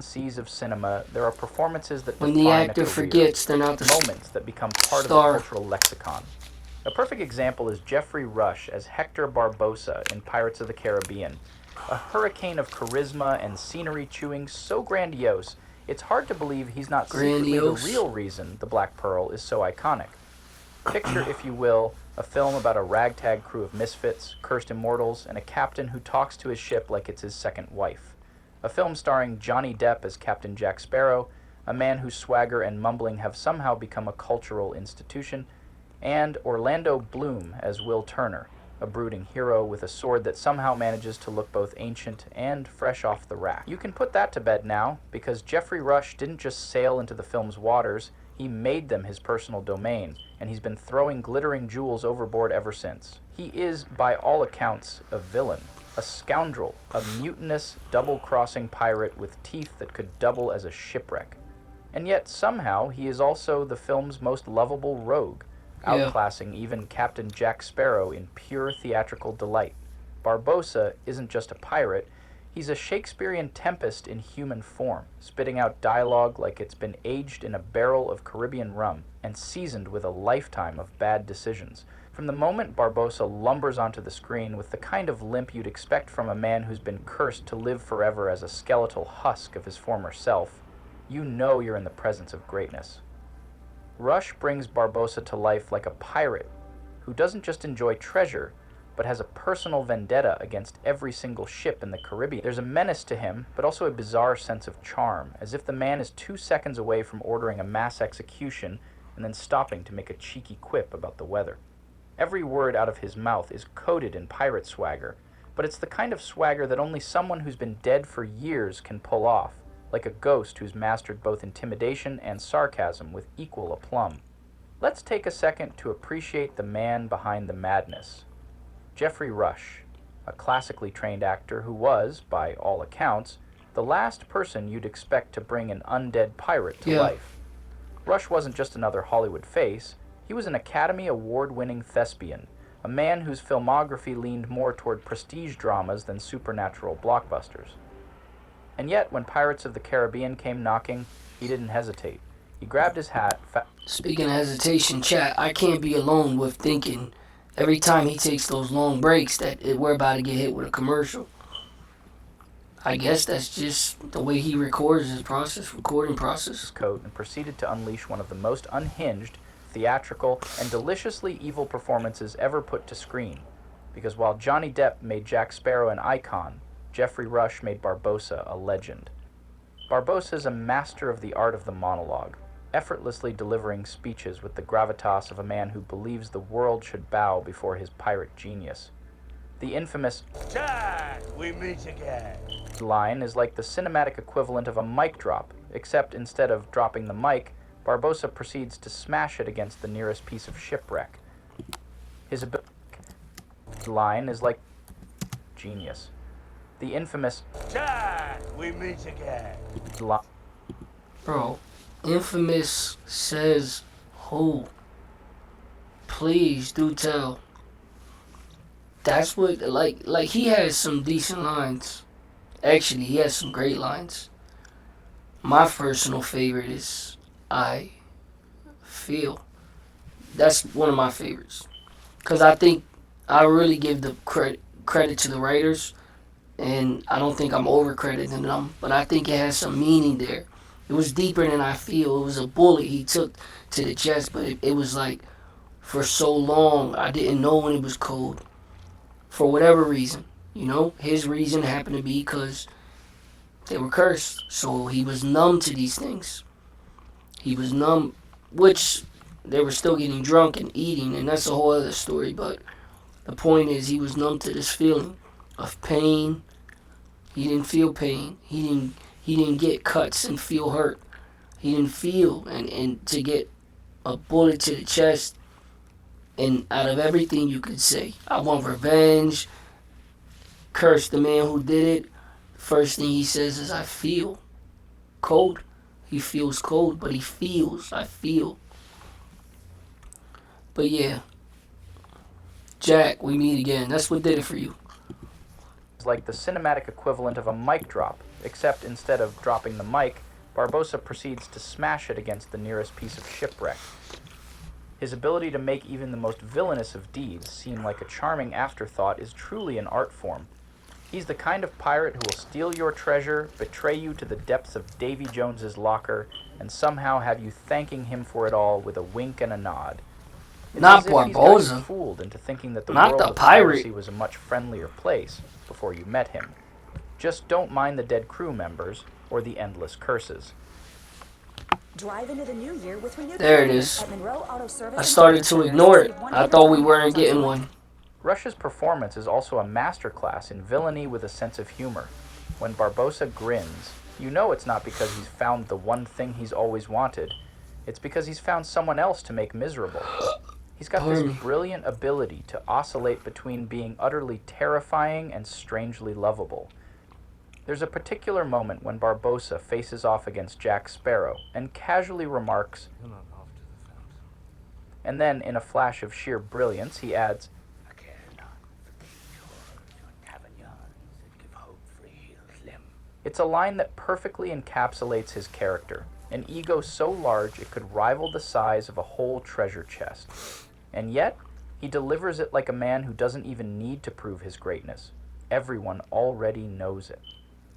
seas of cinema, there are performances that When the define a actor career, forgets they're not the moments that become part of the star. cultural lexicon. A perfect example is Geoffrey Rush as Hector Barbossa in Pirates of the Caribbean, a hurricane of charisma and scenery chewing so grandiose, it's hard to believe he's not secretly the Grandiose. real reason The Black Pearl is so iconic. Picture, if you will, a film about a ragtag crew of misfits, cursed immortals, and a captain who talks to his ship like it's his second wife. A film starring Johnny Depp as Captain Jack Sparrow, a man whose swagger and mumbling have somehow become a cultural institution, and Orlando Bloom as Will Turner, a brooding hero with a sword that somehow manages to look both ancient and fresh off the rack. You can put that to bed now, because Geoffrey Rush didn't just sail into the film's waters, he made them his personal domain, and he's been throwing glittering jewels overboard ever since. He is, by all accounts, a villain, a scoundrel, a mutinous, double-crossing pirate with teeth that could double as a shipwreck. And yet, somehow, he is also the film's most lovable rogue, Yeah. outclassing even Captain Jack Sparrow in pure theatrical delight. Barbossa isn't just a pirate, he's a Shakespearean tempest in human form, spitting out dialogue like it's been aged in a barrel of Caribbean rum and seasoned with a lifetime of bad decisions. From the moment Barbossa lumbers onto the screen with the kind of limp you'd expect from a man who's been cursed to live forever as a skeletal husk of his former self, you know you're in the presence of greatness. Rush brings Barbossa to life like a pirate who doesn't just enjoy treasure, but has a personal vendetta against every single ship in the Caribbean. There's a menace to him, but also a bizarre sense of charm, as if the man is 2 seconds away from ordering a mass execution and then stopping to make a cheeky quip about the weather. Every word out of his mouth is coated in pirate swagger, but it's the kind of swagger that only someone who's been dead for years can pull off, like a ghost who's mastered both intimidation and sarcasm with equal aplomb. Let's take a second to appreciate the man behind the madness. Geoffrey Rush, a classically trained actor who was, by all accounts, the last person you'd expect to bring an undead pirate to Yeah. life. Rush wasn't just another Hollywood face, he was an Academy Award-winning thespian, a man whose filmography leaned more toward prestige dramas than supernatural blockbusters. And yet, when Pirates of the Caribbean came knocking, he didn't hesitate. He grabbed his hat. Speaking of hesitation, chat, I can't be alone with thinking every time he takes those long breaks that we're about to get hit with a commercial. I guess that's just the way he records his recording process. Coat and proceeded to unleash one of the most unhinged, theatrical, and deliciously evil performances ever put to screen. Because while Johnny Depp made Jack Sparrow an icon, Geoffrey Rush made Barbossa a legend. Barbossa is a master of the art of the monologue, effortlessly delivering speeches with the gravitas of a man who believes the world should bow before his pirate genius. The infamous Jack, we meet again line is like the cinematic equivalent of a mic drop, except instead of dropping the mic, Barbossa proceeds to smash it against the nearest piece of shipwreck. His line is like genius. The infamous Jack, we meet again line. Bro, Infamous says who? Please do tell. That's what like he has some decent lines. Actually, he has some great lines. My personal favorite is I feel. That's one of my favorites. Cause I think I really give the credit to the writers, and I don't think I'm over crediting them, but I think it has some meaning there. It was deeper than I feel. It was a bullet he took to the chest, but it was like for so long I didn't know when it was cold. For whatever reason, his reason happened to be because they were cursed, so he was numb to these things. He was numb, which they were still getting drunk and eating, and that's a whole other story. But the point is, he was numb to this feeling of pain. He didn't feel pain. He didn't get cuts and feel hurt. He didn't feel and to get a bullet to the chest. And out of everything you could say, I want revenge. Curse the man who did it. First thing he says is, I feel cold. He feels cold, but he feels, I feel. But yeah, Jack, we meet again. That's what did it for you. Like the cinematic equivalent of a mic drop, except instead of dropping the mic, Barbossa proceeds to smash it against the nearest piece of shipwreck. His ability to make even the most villainous of deeds seem like a charming afterthought is truly an art form. He's the kind of pirate who will steal your treasure, betray you to the depths of Davy Jones's locker, and somehow have you thanking him for it all with a wink and a nod. It's Not as if he's got you Barbossa. fooled into thinking that the Not world the of pirate. piracy was a much friendlier place before you met him. Just don't mind the dead crew members or the endless curses. Drive into the new year with renewed There it confidence is. at Monroe Auto Service I and started Service to Centers. ignore it. Save I thought we $100 weren't on getting select one. Rush's performance is also a masterclass in villainy with a sense of humor. When Barbossa grins, you know it's not because he's found the one thing he's always wanted. It's because he's found someone else to make miserable. He's got this brilliant ability to oscillate between being utterly terrifying and strangely lovable. There's a particular moment when Barbossa faces off against Jack Sparrow and casually remarks, You're not off to the fountain. and then in a flash of sheer brilliance, he adds, I care not for the your tavernians that give hope for a healed limb. It's a line that perfectly encapsulates his character, an ego so large it could rival the size of a whole treasure chest. And yet, he delivers it like a man who doesn't even need to prove his greatness. Everyone already knows it.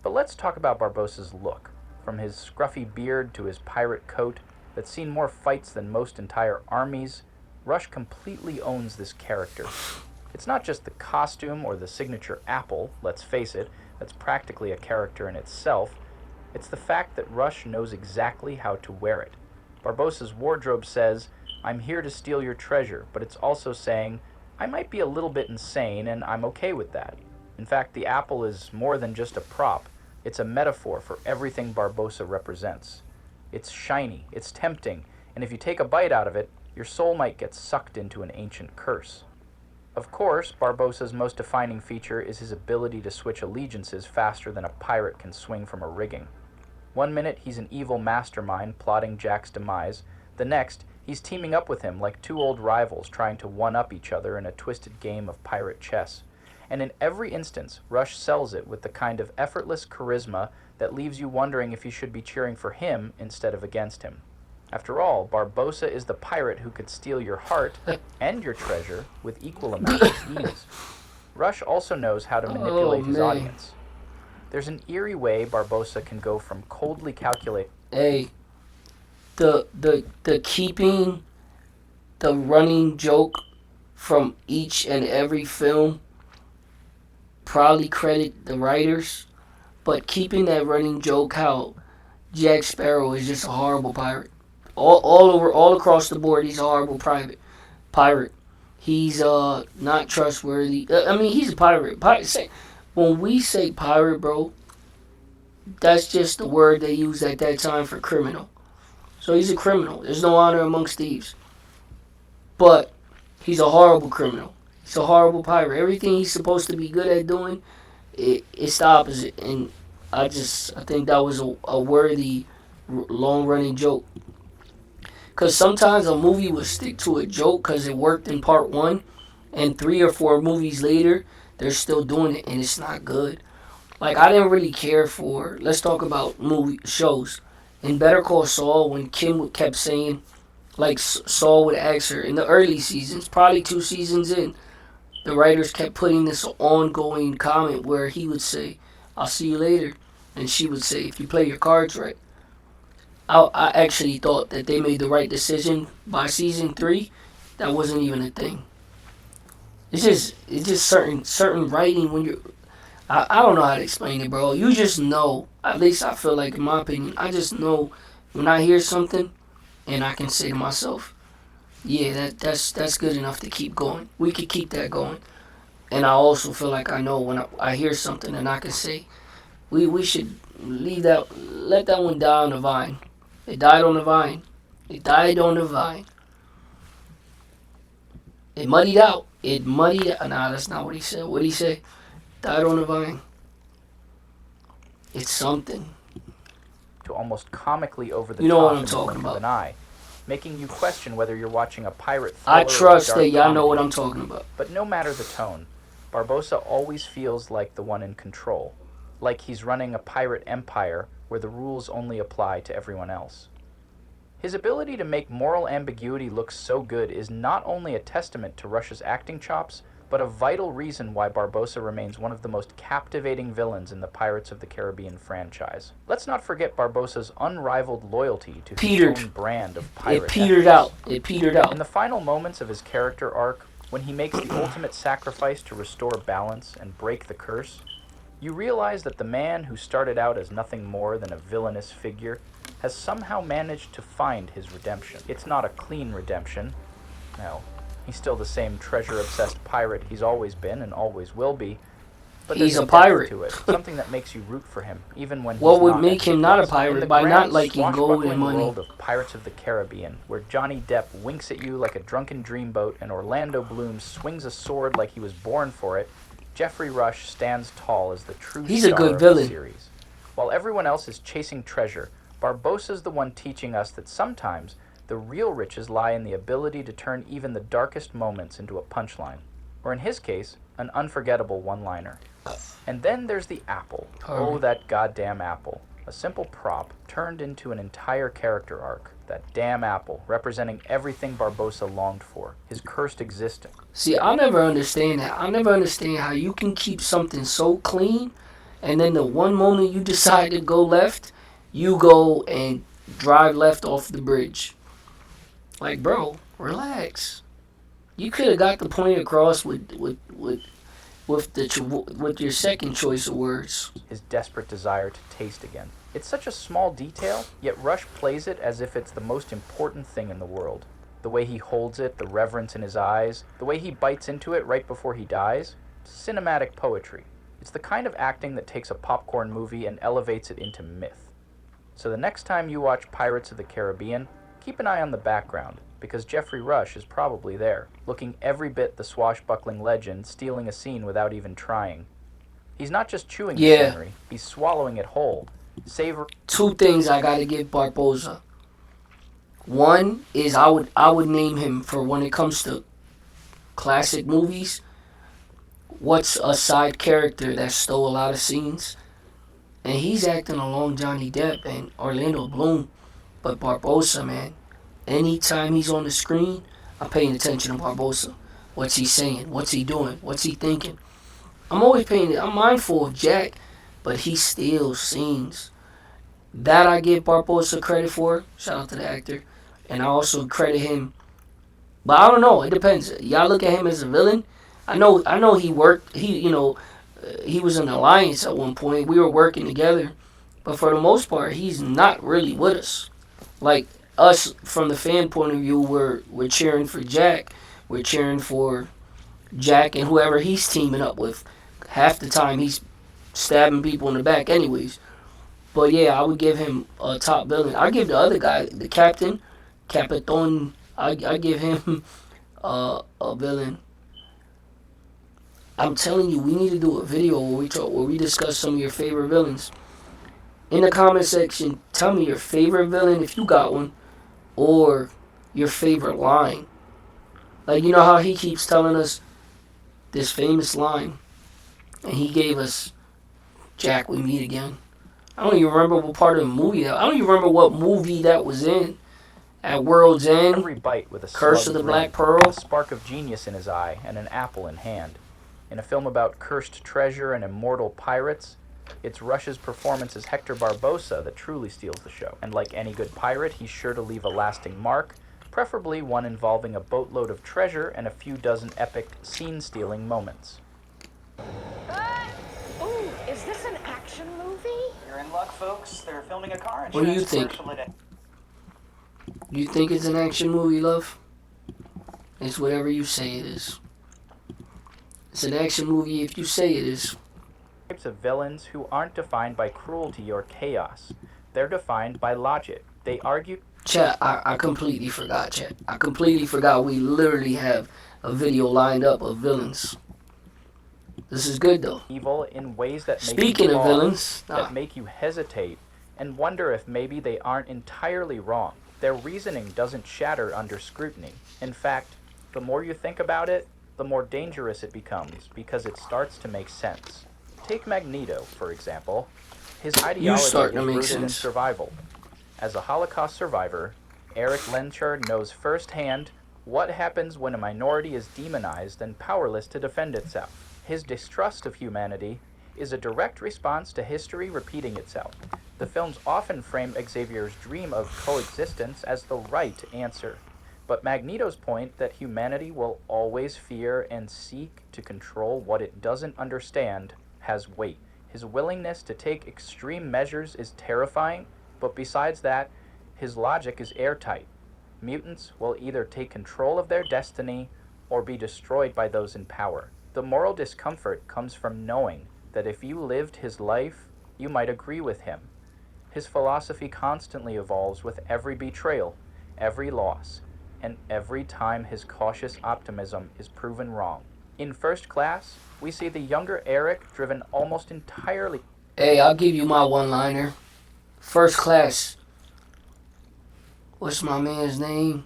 But let's talk about Barbossa's look. From his scruffy beard to his pirate coat that's seen more fights than most entire armies, Rush completely owns this character. It's not just the costume or the signature apple, let's face it, that's practically a character in itself. It's the fact that Rush knows exactly how to wear it. Barbossa's wardrobe says, "I'm here to steal your treasure," but it's also saying, "I might be a little bit insane and I'm okay with that." In fact, the apple is more than just a prop. It's a metaphor for everything Barbossa represents. It's shiny, it's tempting, and if you take a bite out of it, your soul might get sucked into an ancient curse. Of course, Barbossa's most defining feature is his ability to switch allegiances faster than a pirate can swing from a rigging. One minute, he's an evil mastermind plotting Jack's demise. The next, he's teaming up with him like two old rivals trying to one-up each other in a twisted game of pirate chess. And in every instance, Rush sells it with the kind of effortless charisma that leaves you wondering if you should be cheering for him instead of against him. After all, Barbossa is the pirate who could steal your heart and your treasure with equal amounts of ease. Rush also knows how to manipulate his man. audience. There's an eerie way Barbossa can go from coldly calculate. Hey, the keeping the running joke from each and every film, probably credit the writers, but keeping that running joke how Jack Sparrow is just a horrible pirate. All across the board, he's a horrible pirate. He's not trustworthy. I mean, he's a pirate. When we say pirate, bro, that's just the word they used at that time for criminal. So he's a criminal. There's no honor amongst thieves. But he's a horrible criminal. He's a horrible pirate. Everything he's supposed to be good at doing, it's the opposite. And I think that was a worthy, long-running joke. Because sometimes a movie will stick to a joke because it worked in part one, and 3 or 4 movies later, they're still doing it, and it's not good. Like, I didn't really care for, let's talk about shows. In Better Call Saul, when Kim kept saying, like, Saul would ask her in the early seasons, probably 2 seasons in, the writers kept putting this ongoing comment where he would say, "I'll see you later," and she would say, "If you play your cards right." I actually thought that they made the right decision by season 3. That wasn't even a thing. It's just certain writing when you're. I don't know how to explain it, bro. You just know. At least I feel like, in my opinion, I just know when I hear something, and I can say to myself, "Yeah, that's good enough to keep going. We could keep that going." And I also feel like I know when I hear something, and I can say, "We should let that one die on the vine." It died on the vine. It died on the vine. It muddied out. Nah, that's not what he said. What did he say? Died on the vine. It's something. To almost comically over the You know top what I'm in the talking blink of about. an eye, making you question whether you're watching a pirate thriller I or a trust dark that y'all know comedy. what I'm talking about. But no matter the tone, Barbossa always feels like the one in control. like he's running a pirate empire where the rules only apply to everyone else. His ability to make moral ambiguity look so good is not only a testament to Rush's acting chops, but a vital reason why Barbossa remains one of the most captivating villains in the Pirates of the Caribbean franchise. Let's not forget Barbossa's unrivaled loyalty to his own brand of pirate. It petered out. It petered out. In the final moments of his character arc, when he makes the ultimate sacrifice to restore balance and break the curse, you realize that the man who started out as nothing more than a villainous figure has somehow managed to find his redemption. It's not a clean redemption. No, he's still the same treasure-obsessed pirate he's always been and always will be. But He's there's a pirate. depth to it, something that makes you root for him, even when What he's would not make at him his not a best. pirate? In the By grand not liking gold and swashbuckling money. world of Pirates of the Caribbean, where Johnny Depp winks at you like a drunken dreamboat and Orlando Bloom swings a sword like he was born for it, Jeffrey Rush stands tall as the true He's a star good of villain. the series. While everyone else is chasing treasure, Barbossa's the one teaching us that sometimes the real riches lie in the ability to turn even the darkest moments into a punchline, or in his case, an unforgettable one-liner. And then there's the apple. Oh, that goddamn apple. A simple prop turned into an entire character arc. That damn apple, representing everything Barbossa longed for, his cursed existence. See, I'll never understand that. I'll never understand how you can keep something so clean, and then the one moment you decide to go left, you go and drive left off the bridge. Like, bro, relax. You could have got the point across with your second choice of words. His desperate desire to taste again. It's such a small detail, yet Rush plays it as if it's the most important thing in the world. The way he holds it, the reverence in his eyes, the way he bites into it right before he dies. Cinematic poetry. It's the kind of acting that takes a popcorn movie and elevates it into myth. So the next time you watch Pirates of the Caribbean, keep an eye on the background, because Jeffrey Rush is probably there, looking every bit the swashbuckling legend, stealing a scene without even trying. He's not just chewing the scenery, he's swallowing it whole. Two things I gotta give Barbossa. One is I would name him, for when it comes to classic movies, what's a side character that stole a lot of scenes? And he's acting along Johnny Depp and Orlando Bloom. But Barbossa, man, anytime he's on the screen, I'm paying attention to Barbossa. What's he saying? What's he doing? What's he thinking? I'm mindful of Jack, but he steals scenes. That I give Barbossa credit for. Shout out to the actor. And I also credit him. But I don't know. It depends. Y'all look at him as a villain. I know he worked. He was in an alliance at one point. We were working together. But for the most part, he's not really with us. Like us, from the fan point of view, we're cheering for Jack. We're cheering for Jack and whoever he's teaming up with. Half the time he's stabbing people in the back anyways. But yeah, I would give him a top villain. I give the other guy, the captain, Capitan, I give him a villain. I'm telling you, we need to do a video where we discuss some of your favorite villains. In the comment section, tell me your favorite villain if you got one, or your favorite line. Like, you know how he keeps telling us this famous line, and he gave us Jack, we meet again. I don't even remember what part of the movie I don't even remember what movie that was in. At World's End, Every bite with a Curse of the slugged Black ring, Pearl. a spark of genius in his eye, and an apple in hand. In a film about cursed treasure and immortal pirates, it's Rush's performance as Hector Barbossa that truly steals the show. And like any good pirate, he's sure to leave a lasting mark, preferably one involving a boatload of treasure and a few dozen epic scene-stealing moments. Ooh, is this an action movie? You're in luck, folks. They're filming a car What do you insurance think? commercial today. You think it's an action movie, love? It's whatever you say it is. It's an action movie if you say it is. Types of villains who aren't defined by cruelty or chaos. They're defined by logic. They argue... Chat, I completely forgot, chat. I completely forgot we literally have a video lined up of villains. This is good, though. evil in ways that make Speaking you of pause, villains, that make you hesitate and wonder if maybe they aren't entirely wrong. Their reasoning doesn't shatter under scrutiny. In fact, the more you think about it, the more dangerous it becomes because it starts to make sense. Take Magneto, for example. His ideology starting to is make rooted in sense. survival. As a Holocaust survivor, Eric Lehnsherr knows firsthand what happens when a minority is demonized and powerless to defend itself. His distrust of humanity is a direct response to history repeating itself. The films often frame Xavier's dream of coexistence as the right answer. But Magneto's point that humanity will always fear and seek to control what it doesn't understand has weight. His willingness to take extreme measures is terrifying, but besides that, his logic is airtight. Mutants will either take control of their destiny or be destroyed by those in power. The moral discomfort comes from knowing that if you lived his life, you might agree with him. His philosophy constantly evolves with every betrayal, every loss, and every time his cautious optimism is proven wrong. In First Class, we see the younger Eric driven almost entirely. Hey, I'll give you my one-liner. First Class. What's my man's name?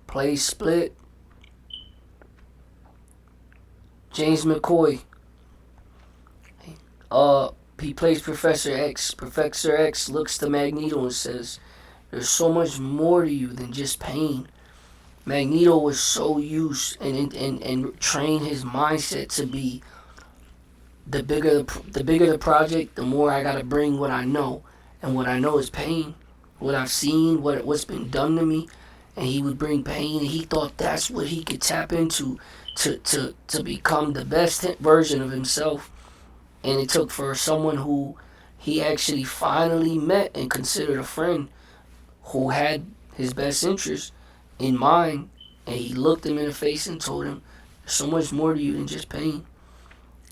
Plays Split. James McCoy. He plays Professor X. Professor X looks to Magneto and says, "There's so much more to you than just pain." Magneto was so used and trained his mindset to be the bigger the project, the more I gotta bring what I know, and what I know is pain, what I've seen, what's been done to me, and he would bring pain, and he thought that's what he could tap into to become the best version of himself. And it took for someone who he actually finally met and considered a friend, who had his best interest in mind, and he looked him in the face and told him, "There's so much more to you than just pain."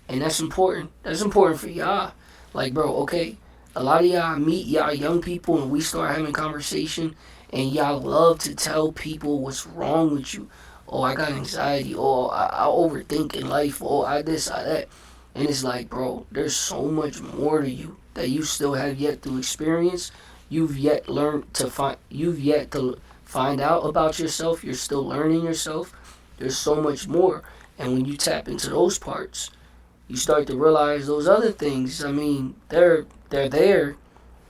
And that's important. That's important for y'all. Like, bro, okay, a lot of y'all meet y'all young people and we start having conversation, and y'all love to tell people what's wrong with you. Oh, I got anxiety. Oh, I overthink in life. Oh, I this, I that. And it's like, bro, there's so much more to you that you still have yet to experience. You've yet learned to find. You've yet to find out about yourself. You're still learning yourself. There's so much more. And when you tap into those parts, you start to realize those other things. I mean, they're there,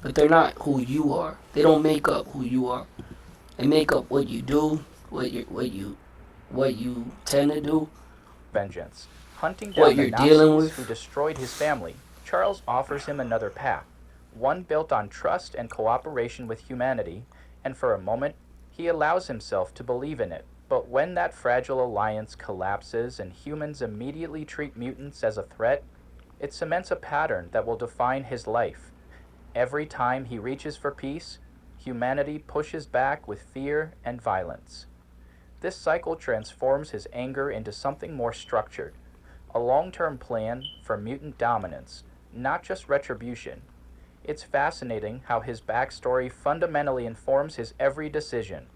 but they're not who you are. They don't make up who you are. They make up what you do, what you tend to do, Vengeance. Hunting what down the you're dealing Nazis with. who destroyed his family, Charles offers him another path, one built on trust and cooperation with humanity, and for a moment, he allows himself to believe in it. But when that fragile alliance collapses and humans immediately treat mutants as a threat, it cements a pattern that will define his life. Every time he reaches for peace, humanity pushes back with fear and violence. This cycle transforms his anger into something more structured, a long-term plan for mutant dominance, not just retribution. It's fascinating how his backstory fundamentally informs his every decision.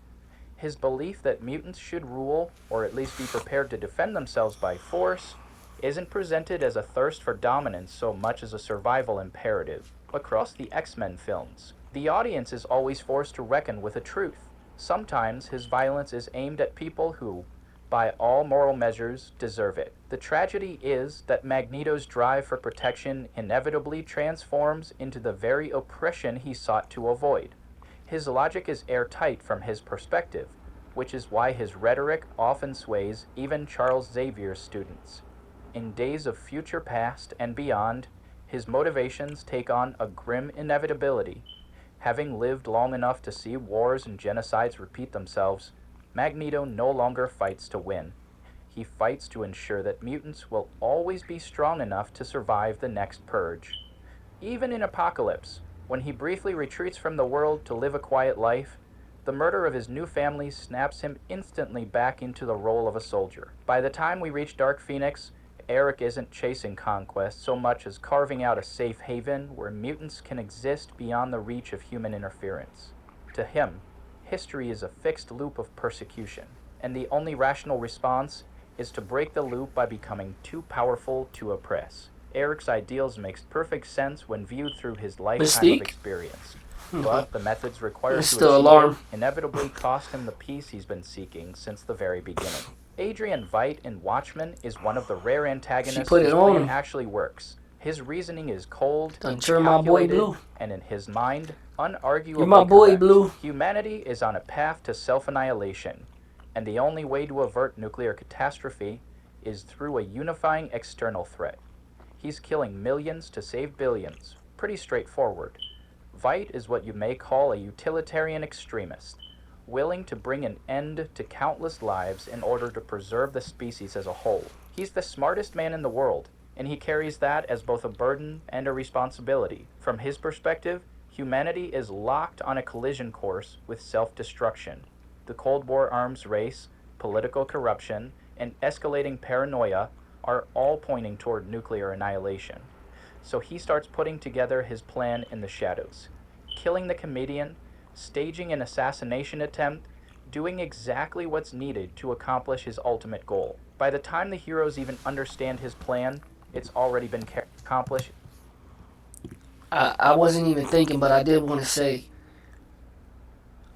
His belief that mutants should rule, or at least be prepared to defend themselves by force, isn't presented as a thirst for dominance so much as a survival imperative. Across the X-Men films, the audience is always forced to reckon with a truth. Sometimes his violence is aimed at people who, by all moral measures, deserve it. The tragedy is that Magneto's drive for protection inevitably transforms into the very oppression he sought to avoid. His logic is airtight from his perspective, which is why his rhetoric often sways even Charles Xavier's students. In Days of Future Past and beyond, his motivations take on a grim inevitability. Having lived long enough to see wars and genocides repeat themselves, Magneto no longer fights to win. He fights to ensure that mutants will always be strong enough to survive the next purge. Even in Apocalypse, when he briefly retreats from the world to live a quiet life, the murder of his new family snaps him instantly back into the role of a soldier. By the time we reach Dark Phoenix, Eric isn't chasing conquest so much as carving out a safe haven where mutants can exist beyond the reach of human interference. To him, history is a fixed loop of persecution, and the only rational response is to break the loop by becoming too powerful to oppress. Eric's ideals makes perfect sense when viewed through his lifetime Mystique? of experience, but the methods required to Still achieve alarm. it inevitably cost him the peace he's been seeking since the very beginning. Adrian Veidt in Watchmen is one of the rare antagonists put it whose on plan him. actually works. His reasoning is cold, Done turn my boy calculated, blue. and in his mind, unarguably You're my boy, correct. Blue. Humanity is on a path to self-annihilation, and the only way to avert nuclear catastrophe is through a unifying external threat. He's killing millions to save billions. Pretty straightforward. Veidt is what you may call a utilitarian extremist, willing to bring an end to countless lives in order to preserve the species as a whole. He's the smartest man in the world, and he carries that as both a burden and a responsibility. From his perspective, humanity is locked on a collision course with self-destruction. The Cold War arms race, political corruption, and escalating paranoia are all pointing toward nuclear annihilation. So he starts putting together his plan in the shadows, killing the comedian, staging an assassination attempt, doing exactly what's needed to accomplish his ultimate goal. By the time the heroes even understand his plan, it's already been accomplished. I wasn't even thinking, but I did want to say,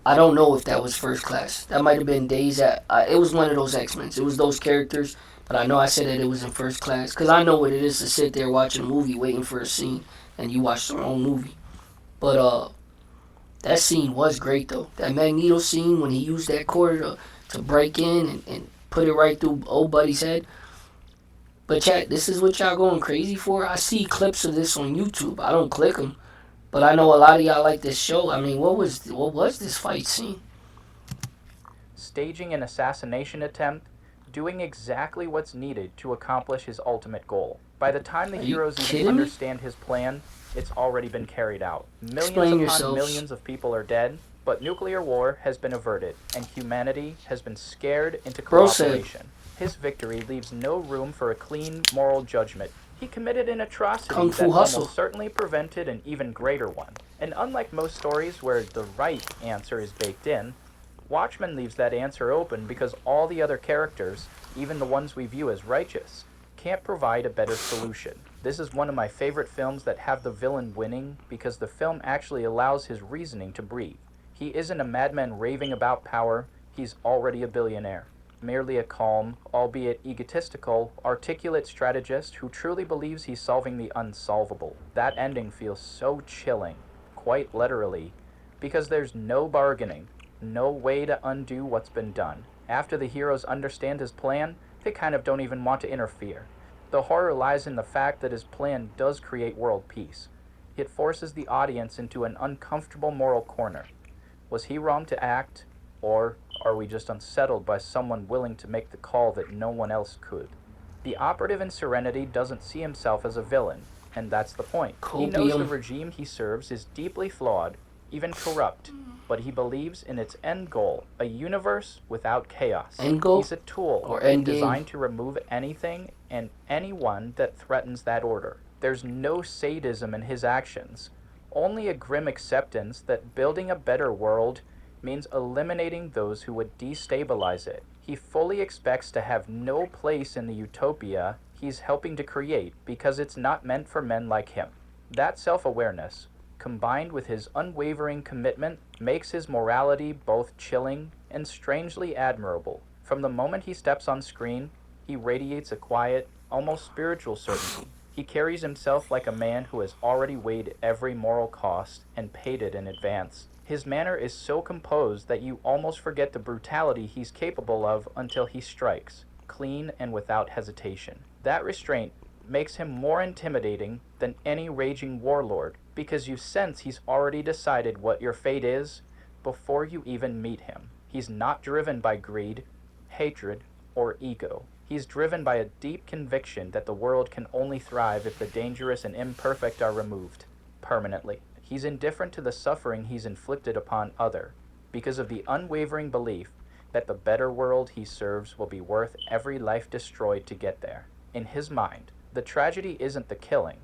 I don't know if that was First Class. That might have been Days at. It was one of those X-Men. It was those characters, but I know I said that it was in First Class because I know what it is to sit there watching a movie waiting for a scene, and you watch the wrong movie. But that scene was great though. That Magneto scene when he used that cord to break in and put it right through old buddy's head. But chat, this is what y'all going crazy for? I see clips of this on YouTube. I don't click them. But I know a lot of y'all like this show. I mean, what was this fight scene? Staging an assassination attempt, doing exactly what's needed to accomplish his ultimate goal. By the time the heroes even understand his plan, it's already been carried out. Millions upon millions of people are dead, but nuclear war has been averted, and humanity has been scared into cooperation. His victory leaves no room for a clean moral judgment. He committed an atrocity that almost certainly prevented an even greater one. And unlike most stories where the right answer is baked in, Watchmen leaves that answer open because all the other characters, even the ones we view as righteous, can't provide a better solution. This is one of my favorite films that have the villain winning because the film actually allows his reasoning to breathe. He isn't a madman raving about power, he's already a billionaire. Merely a calm, albeit egotistical, articulate strategist who truly believes he's solving the unsolvable. That ending feels so chilling, quite literally, because there's no bargaining, no way to undo what's been done. After the heroes understand his plan, they kind of don't even want to interfere. The horror lies in the fact that his plan does create world peace. It forces the audience into an uncomfortable moral corner. Was he wrong to act? Or are we just unsettled by someone willing to make the call that no one else could? The operative in Serenity doesn't see himself as a villain, and that's the point. He knows the regime he serves is deeply flawed, even corrupt, but he believes in its end goal, a universe without chaos. End goal? He's a tool designed to remove anything and anyone that threatens that order. There's no sadism in his actions, only a grim acceptance that building a better world means eliminating those who would destabilize it. He fully expects to have no place in the utopia he's helping to create because it's not meant for men like him. That self-awareness, combined with his unwavering commitment, makes his morality both chilling and strangely admirable. From the moment he steps on screen, he radiates a quiet, almost spiritual certainty. He carries himself like a man who has already weighed every moral cost and paid it in advance. His manner is so composed that you almost forget the brutality he's capable of until he strikes, clean and without hesitation. That restraint makes him more intimidating than any raging warlord, because you sense he's already decided what your fate is before you even meet him. He's not driven by greed, hatred, or ego. He's driven by a deep conviction that the world can only thrive if the dangerous and imperfect are removed, permanently. He's indifferent to the suffering he's inflicted upon others, because of the unwavering belief that the better world he serves will be worth every life destroyed to get there. In his mind, the tragedy isn't the killing,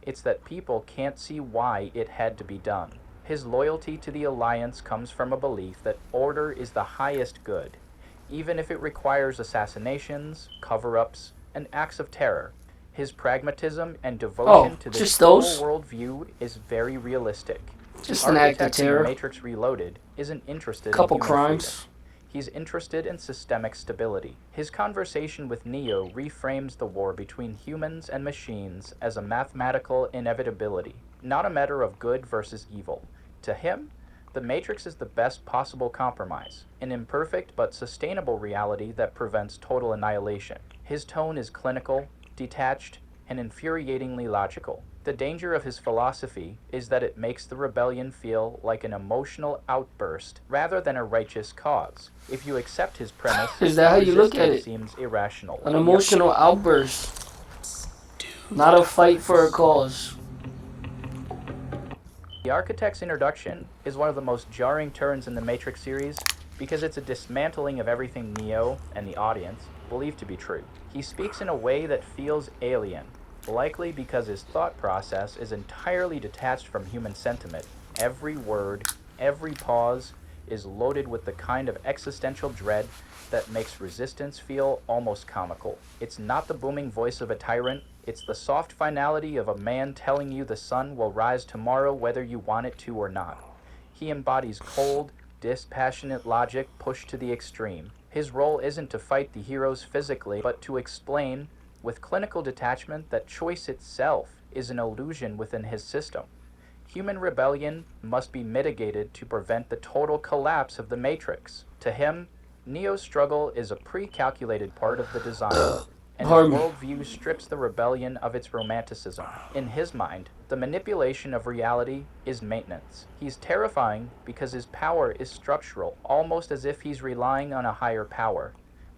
it's that people can't see why it had to be done. His loyalty to the Alliance comes from a belief that order is the highest good, even if it requires assassinations, cover-ups, and acts of terror. His pragmatism and devotion to this whole worldview is very realistic. Just an act of terror. Matrix Reloaded isn't interested in human freedom. He's interested in systemic stability. His conversation with Neo reframes the war between humans and machines as a mathematical inevitability, not a matter of good versus evil. To him, the Matrix is the best possible compromise, an imperfect but sustainable reality that prevents total annihilation. His tone is clinical, detached, and infuriatingly logical. The danger of his philosophy is that it makes the rebellion feel like an emotional outburst rather than a righteous cause. If you accept his premise, Is that how you look at resistance it? seems irrational. An emotional outburst, not a fight for a cause. The Architect's introduction is one of the most jarring turns in the Matrix series because it's a dismantling of everything Neo and the audience believe to be true. He speaks in a way that feels alien, likely because his thought process is entirely detached from human sentiment. Every word, every pause is loaded with the kind of existential dread that makes resistance feel almost comical. It's not the booming voice of a tyrant, it's the soft finality of a man telling you the sun will rise tomorrow whether you want it to or not. He embodies cold, dispassionate logic pushed to the extreme. His role isn't to fight the heroes physically, but to explain, with clinical detachment, that choice itself is an illusion within his system. Human rebellion must be mitigated to prevent the total collapse of the Matrix. To him, Neo's struggle is a pre-calculated part of the design, and his worldview strips the rebellion of its romanticism. In his mind, the manipulation of reality is maintenance. He's terrifying because his power is structural, almost as if he's relying on a higher power.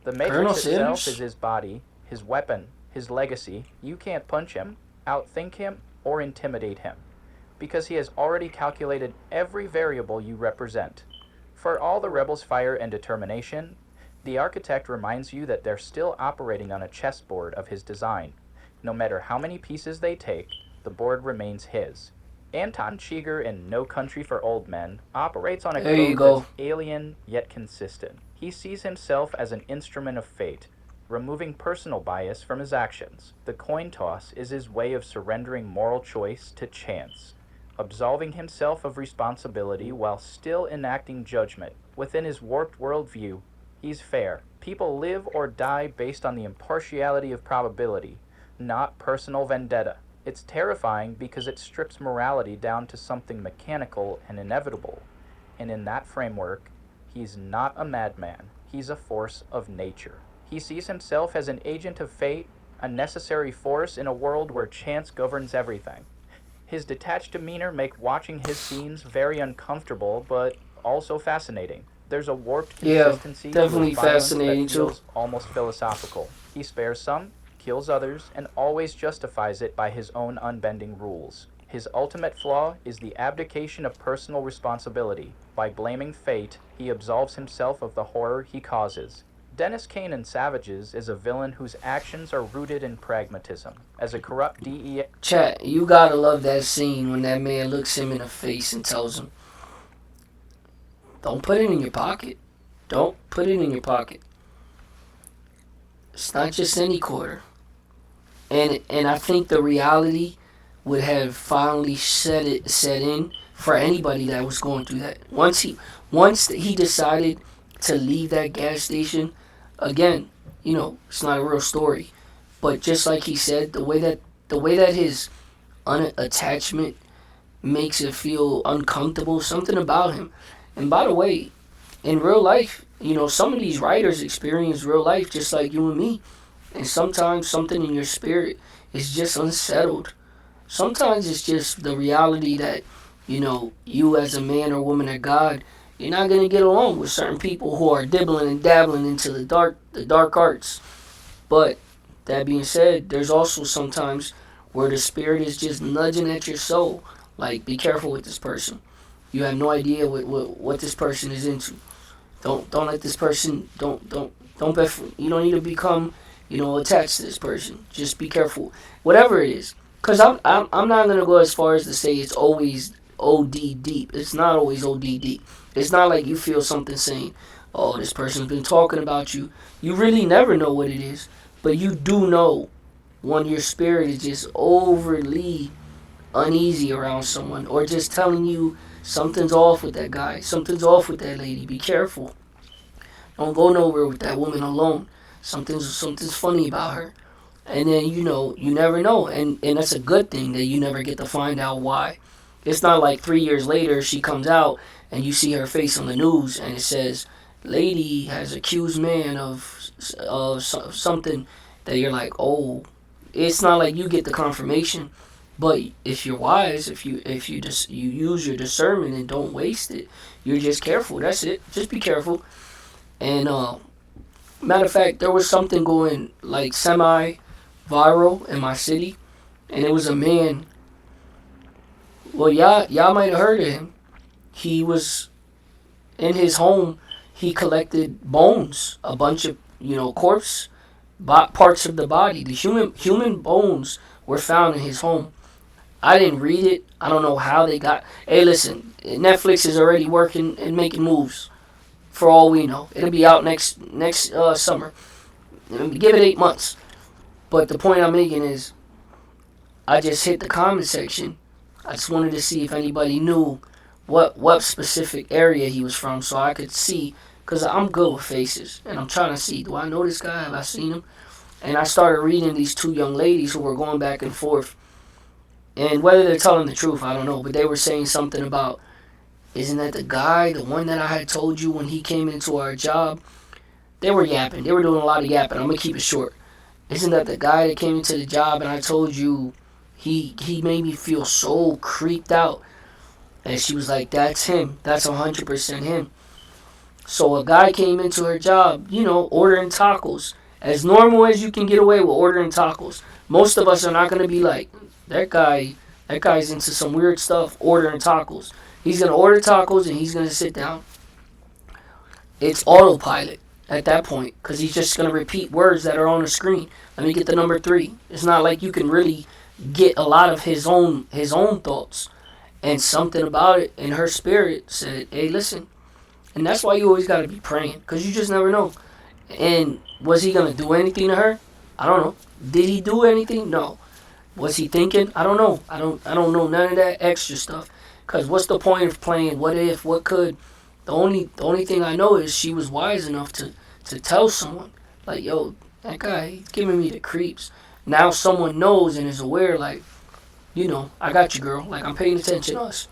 The Matrix itself is his body, his weapon, his legacy. You can't punch him, outthink him, or intimidate him, because he has already calculated every variable you represent. For all the rebels' fire and determination, the Architect reminds you that they're still operating on a chessboard of his design. No matter how many pieces they take, the board remains his. Anton Chigurh in No Country for Old Men operates on a code that's alien yet consistent. He sees himself as an instrument of fate, removing personal bias from his actions. The coin toss is his way of surrendering moral choice to chance, absolving himself of responsibility while still enacting judgment. Within his warped worldview, he's fair. People live or die based on the impartiality of probability, not personal vendetta. It's terrifying because it strips morality down to something mechanical and inevitable. And in that framework, he's not a madman. He's a force of nature. He sees himself as an agent of fate, a necessary force in a world where chance governs everything. His detached demeanor makes watching his scenes very uncomfortable, but also fascinating. There's a warped consistency definitely to violence fascinating that feels almost philosophical. He spares some, kills others, and always justifies it by his own unbending rules. His ultimate flaw is the abdication of personal responsibility. By blaming fate, he absolves himself of the horror he causes. Dennis Kane in Savages is a villain whose actions are rooted in pragmatism. As a corrupt DEA... Chat, you gotta love that scene when that man looks him in the face and tells him, don't put it in your pocket. Don't put it in your pocket. It's not just any quarter. And I think the reality would have finally set in for anybody that was going through that. Once he decided to leave that gas station, again, it's not a real story. But just like he said, the way that his unattachment makes it feel uncomfortable, something about him. And by the way, in real life, some of these writers experience real life just like you and me. And sometimes something in your spirit is just unsettled. Sometimes it's just the reality that, you as a man or woman of God, you're not going to get along with certain people who are dibbling and dabbling into the dark arts. But that being said, there's also sometimes where the spirit is just nudging at your soul. Like, be careful with this person. You have no idea what this person is into. Don't let this person, you don't need to become, attached to this person. Just be careful. Whatever it is. Because I'm not going to go as far as to say it's always OD deep. It's not always OD deep. It's not like you feel something saying, oh, this person's been talking about you. You really never know what it is. But you do know when your spirit is just overly uneasy around someone, or just telling you something's off with that guy, something's off with that lady. Be careful. Don't go nowhere with that woman alone. Something's funny about her. And then you never know, and that's a good thing that you never get to find out why. It's not like 3 years later she comes out and you see her face on the news and it says, "Lady has accused man of something," that you're like, oh, it's not like you get the confirmation. But if you're wise, if you just you use your discernment and don't waste it, you're just careful. That's it. Just be careful. And matter of fact, there was something going like semi viral in my city, and it was a man. Well, y'all might have heard of him. He was in his home. He collected bones, a bunch of corpse parts of the body. The human bones were found in his home. I didn't read it. I don't know how they got. Hey, listen, Netflix is already working and making moves. For all we know, it'll be out next summer. Give it 8 months. But the point I'm making is, I just hit the comment section. I just wanted to see if anybody knew what specific area he was from, so I could see. Cause I'm good with faces, and I'm trying to see, do I know this guy? Have I seen him? And I started reading these two young ladies who were going back and forth. And whether they're telling the truth, I don't know. But they were saying something about, isn't that the guy, the one that I had told you when he came into our job? They were yapping. They were doing a lot of yapping. I'm going to keep it short. Isn't that the guy that came into the job and I told you he made me feel so creeped out? And she was like, that's him. That's 100% him. So a guy came into her job, ordering tacos. As normal as you can get away with ordering tacos. Most of us are not going to be like, that guy's into some weird stuff, ordering tacos. He's going to order tacos and he's going to sit down. It's autopilot at that point, because he's just going to repeat words that are on the screen. Let me get the number 3. It's not like you can really get a lot of his own thoughts. And something about it in her spirit said, hey, listen. And that's why you always got to be praying, because you just never know. And was he going to do anything to her? I don't know. Did he do anything? No. Was he thinking? I don't know. I don't know none of that extra stuff. Because what's the point of playing what if, what could? The only thing I know is she was wise enough to tell someone, like, yo, that guy, he's giving me the creeps. Now someone knows and is aware, like, I got you, girl. Like, I'm paying attention to us.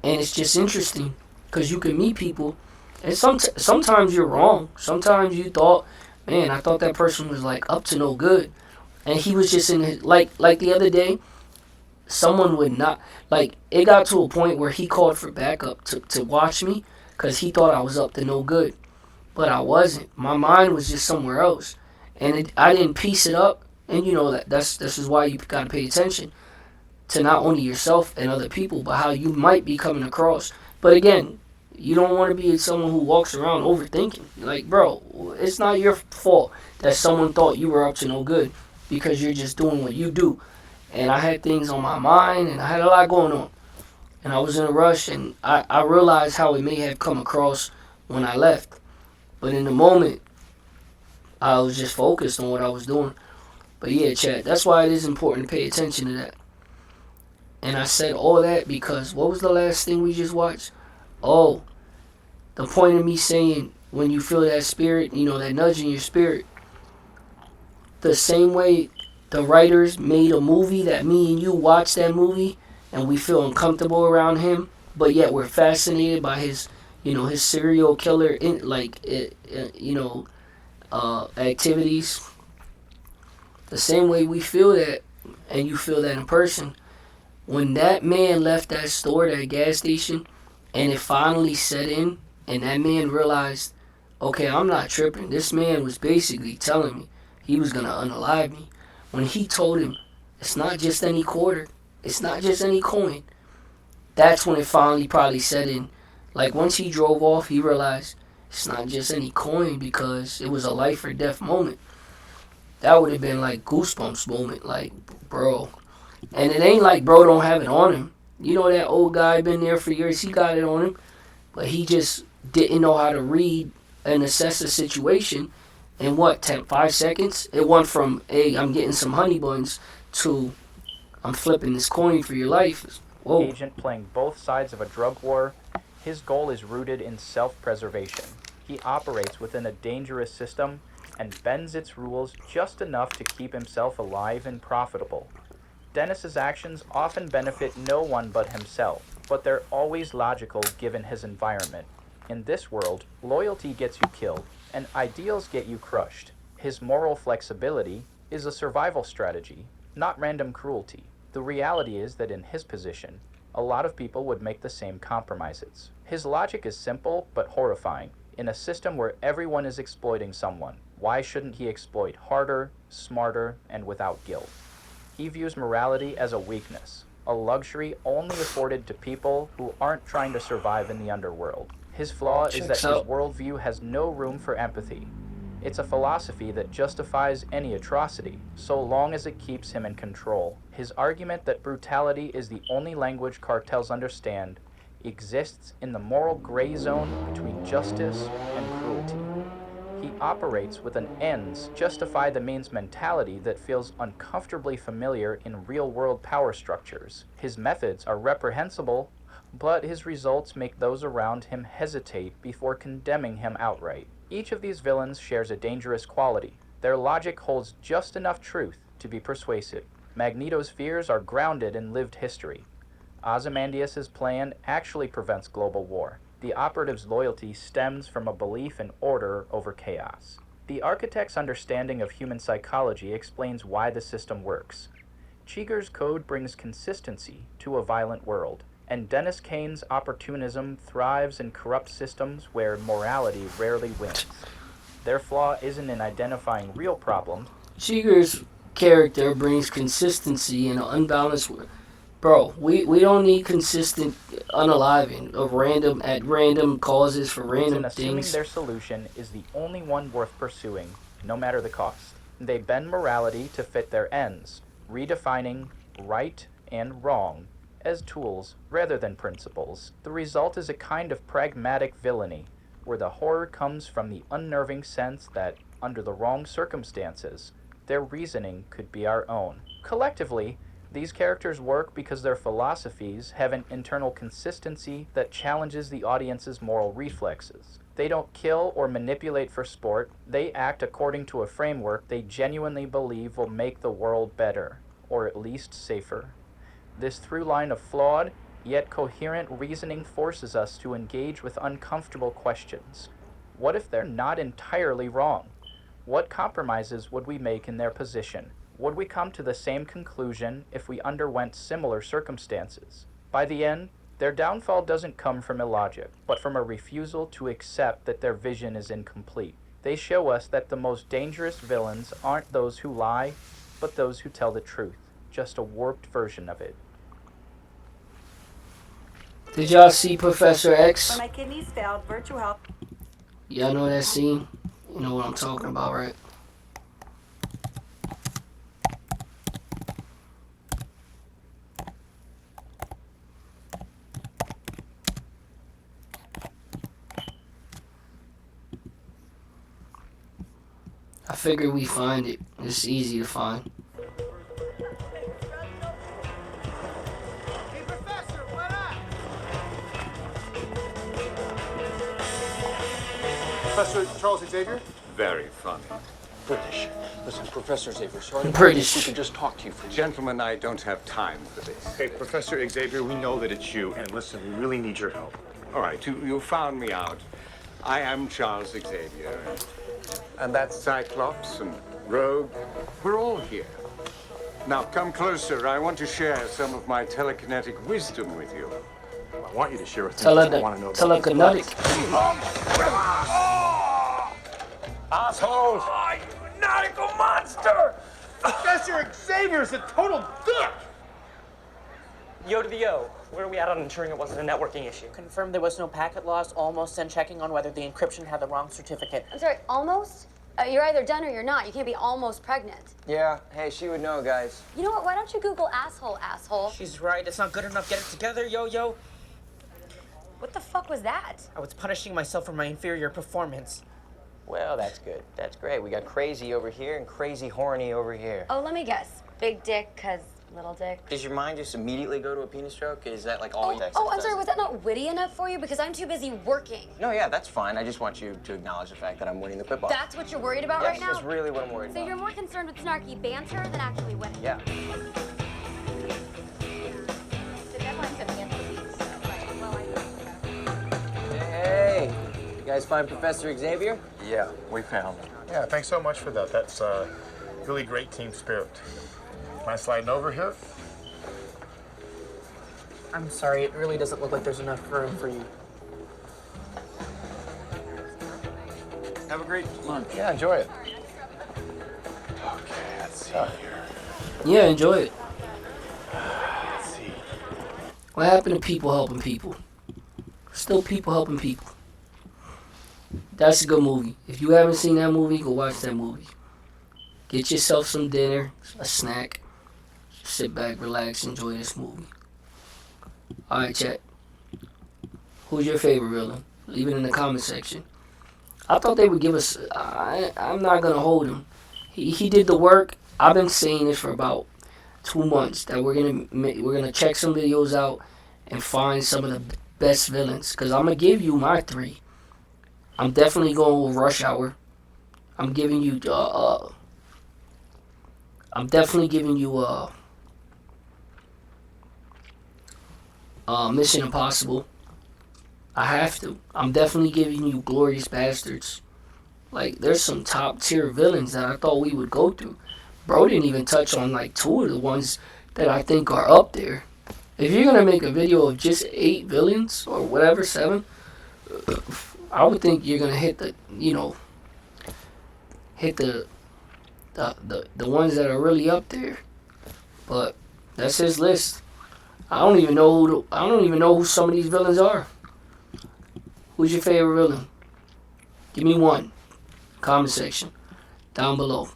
And it's just interesting, because you can meet people, and sometimes you're wrong. Sometimes you thought, man, I thought that person was, like, up to no good. And he was just in his, like the other day, someone would not, like, it got to a point where he called for backup to watch me, because he thought I was up to no good. But I wasn't. My mind was just somewhere else. And I didn't piece it up. And this is why you got to pay attention to not only yourself and other people, but how you might be coming across. But again, you don't want to be someone who walks around overthinking. Like, bro, it's not your fault that someone thought you were up to no good, because you're just doing what you do. And I had things on my mind, and I had a lot going on. And I was in a rush, and I realized how it may have come across when I left. But in the moment, I was just focused on what I was doing. But yeah, Chad, that's why it is important to pay attention to that. And I said all that because, what was the last thing we just watched? Oh, the point of me saying, when you feel that spirit, that nudge in your spirit, the same way the writers made a movie that me and you watch that movie and we feel uncomfortable around him, but yet we're fascinated by his, his serial killer activities. The same way we feel that, and you feel that in person. When that man left that store, that gas station, and it finally set in, and that man realized, okay, I'm not tripping. This man was basically telling me he was going to unalive me. When he told him, it's not just any quarter, it's not just any coin, that's when it finally probably set in. Like, once he drove off, he realized it's not just any coin, because it was a life or death moment. That would have been like goosebumps moment, like, bro. And it ain't like bro don't have it on him. That old guy been there for years, he got it on him. But he just didn't know how to read and assess the situation. In 5 seconds? It went from, hey, I'm getting some honey buns, to, I'm flipping this coin for your life. Whoa. Agent playing both sides of a drug war. His goal is rooted in self-preservation. He operates within a dangerous system and bends its rules just enough to keep himself alive and profitable. Dennis's actions often benefit no one but himself, but they're always logical given his environment. In this world, loyalty gets you killed, and ideals get you crushed. His moral flexibility is a survival strategy, not random cruelty. The reality is that in his position, a lot of people would make the same compromises. His logic is simple but horrifying. In a system where everyone is exploiting someone, why shouldn't he exploit harder, smarter, and without guilt? He views morality as a weakness, a luxury only afforded to people who aren't trying to survive in the underworld. His flaw is that Checks his out. worldview has no room for empathy. It's a philosophy that justifies any atrocity, so long as it keeps him in control. His argument that brutality is the only language cartels understand exists in the moral gray zone between justice and cruelty. He operates with an ends justify the means mentality that feels uncomfortably familiar in real-world power structures. His methods are reprehensible, but his results make those around him hesitate before condemning him outright. Each of these villains shares a dangerous quality. Their logic holds just enough truth to be persuasive. Magneto's fears are grounded in lived history. Ozymandias' plan actually prevents global war. The operative's loyalty stems from a belief in order over chaos. The architect's understanding of human psychology explains why the system works. Cheeger's code brings consistency to a violent world, and Dennis Kane's opportunism thrives in corrupt systems where morality rarely wins. Their flaw isn't in identifying real problems. Cheeger's character brings consistency in an unbalanced way. Bro, we don't need consistent unaliving of random causes for It's random in assuming things. their solution is the only one worth pursuing, no matter the cost. They bend morality to fit their ends, redefining right and wrong as tools rather than principles. The result is a kind of pragmatic villainy, where the horror comes from the unnerving sense that, under the wrong circumstances, their reasoning could be our own. Collectively, these characters work because their philosophies have an internal consistency that challenges the audience's moral reflexes. They don't kill or manipulate for sport, they act according to a framework they genuinely believe will make the world better, or at least safer. This through line of flawed, yet coherent reasoning forces us to engage with uncomfortable questions. What if they're not entirely wrong? What compromises would we make in their position? Would we come to the same conclusion if we underwent similar circumstances? By the end, their downfall doesn't come from illogic, but from a refusal to accept that their vision is incomplete. They show us that the most dangerous villains aren't those who lie, but those who tell the truth, just a warped version of it. Did y'all see Professor X? When my kidneys failed, Virtue Health. Y'all know that scene? You know what I'm talking about, right? I figured we find it. It's easy to find. Hey, Professor, what up? Professor Charles Xavier? Very funny. British. Listen, Professor Xavier, sorry. British. We could just talk to you for a Gentlemen, I don't have time for this. Hey, Professor Xavier, we know that it's you, and listen, we really need your help. All right, you found me out. I am Charles Xavier. And that's Cyclops and Rogue. We're all here. Now, come closer. I want to share some of my telekinetic wisdom with you. I want you to share with me what I want to know about. Telekinetic. Assholes! Oh, you nautical monster! Professor Xavier's a total dick! Yo to the yo. Where are we at on ensuring it wasn't a networking issue? Confirmed there was no packet loss, almost, and checking on whether the encryption had the wrong certificate. I'm sorry, almost? You're either done or you're not. You can't be almost pregnant. Yeah, hey, she would know, guys. You know what? Why don't you Google asshole? She's right, it's not good enough. Get it together, yo. What the fuck was that? I was punishing myself for my inferior performance. Well, that's good. That's great. We got crazy over here and crazy horny over here. Oh, let me guess. Big dick, 'cause little dick. Does your mind just immediately go to a penis joke? Is that like all you text? Oh, I'm sorry, was that not witty enough for you? Because I'm too busy working. No, yeah, that's fine. I just want you to acknowledge the fact that I'm winning the quip off. That's what you're worried about Yes, right now? that's really what I'm worried So about. you're more concerned with snarky banter than actually winning? Yeah. The deadline's at the end of the week, so, right, well, Hey, you guys find Professor Xavier? Yeah, we found him. Yeah, thanks so much for that. That's really great team spirit. Mind sliding over here? I'm sorry, it really doesn't look like there's enough room for you. Have a great lunch. Yeah, enjoy it. Okay, let's see here. Yeah, enjoy it. Let's see. What happened to people helping people? Still people helping people. That's a good movie. If you haven't seen that movie, go watch that movie. Get yourself some dinner, a snack. Sit back, relax, enjoy this movie. Alright, chat. Who's your favorite villain? Leave it in the comment section. I thought they would give us... I'm not going to hold him. He did the work. I've been saying this for about 2 months. That we're gonna check some videos out and find some of the best villains. Because I'm going to give you my 3. I'm definitely going with Rush Hour. I'm giving you... I'm definitely giving you... Mission Impossible. I have to. I'm definitely giving you Glorious Bastards. Like, there's some top tier villains that I thought we would go through. Bro didn't even touch on like 2 of the ones that I think are up there. If you're gonna make a video of just 8 villains or whatever, 7, I would think you're gonna hit the, hit the ones that are really up there. But that's his list. I don't even know who some of these villains are. Who's your favorite villain? Give me one. Comment section down below.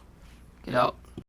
Get out.